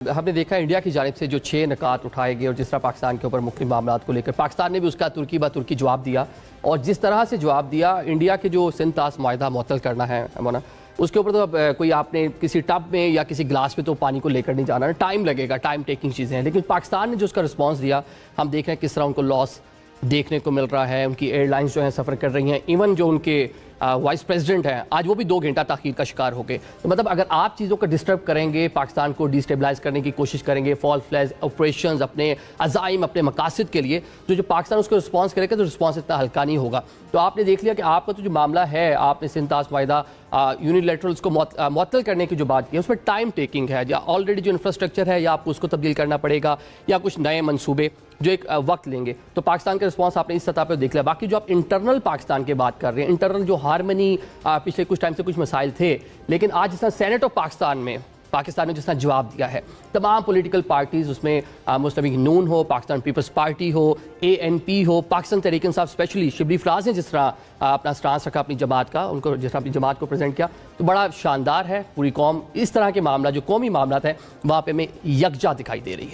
हमने देखा इंडिया की जानिब से जो 6 नकात उठाए गए और जिस तरह पाकिस्तान के ऊपर मुख्तलिफ मामलात को लेकर पाकिस्तान ने भी उसका तुर्की ब तुर्की जवाब दिया और जिस तरह से जवाब दिया इंडिया के जो सिंध तास मुआहिदा मुअत्तल करना है ना उसके ऊपर तो अब कोई आपने किसी टब में या किसी गिलास में तो पानी को लेकर नहीं जाना, टाइम लगेगा, टाइम टेकिंग चीज़ें हैं। लेकिन पाकिस्तान ने जो उसका रिस्पॉन्स दिया, हम देख रहे हैं किस तरह उनको लॉस देखने को मिल रहा है। उनकी एयरलाइंस जो हैं सफ़र कर रही हैं, इवन जो उनके वाइस प्रेसिडेंट हैं आज वो भी 2 घंटा ताख़ीर का शिकार हो गए। तो मतलब अगर आप चीज़ों को डिस्टर्ब करेंगे, पाकिस्तान को डिस्टेबलाइज करने की कोशिश करेंगे, फॉल फ्लैग ऑपरेशंस अपने अज़ाइम अपने मकासद के लिए, तो जो पाकिस्तान उसको रिस्पॉन्स करेगा तो रिस्पॉन्स इतना हल्का नहीं होगा। तो आपने देख लिया कि आपका तो जो मामला है, आपने सिंध तास मुआहिदा यूनिलैटरल्स को मुअत्तल करने की जो बात की है उसमें टाइम टेकिंग है, या ऑलरेडी जो इंफ्रास्ट्रक्चर है या आपको उसको तब्दील करना पड़ेगा या कुछ नए मंसूबे जो एक वक्त लेंगे। तो पाकिस्तान का रिस्पॉन्स आपने इस सतह पर देख लिया। बाकी जो आप इंटरनल पाकिस्तान की बात कर रहे हैं, इंटरनल जो हारमनी पिछले कुछ टाइम से कुछ मसाइल थे, लेकिन आज जिस तरह सेनेट ऑफ पाकिस्तान ने जिस तरह जवाब दिया है, तमाम पॉलिटिकल पार्टीज़ उसमें मुस्लिम नून हो, पाकिस्तान पीपल्स पार्टी हो, ANP हो, पाकिस्तान तहरीक इंसाफ स्पेशली शिबली फराज ने जिस तरह अपना स्टांस रखा अपनी जमात का, उनको जिस तरह अपनी जमात को प्रेजेंट किया, तो बड़ा शानदार है। पूरी कौम इस तरह के मामला जो कौमी मामला है वहाँ पर हमें यकजा दिखाई दे रही है।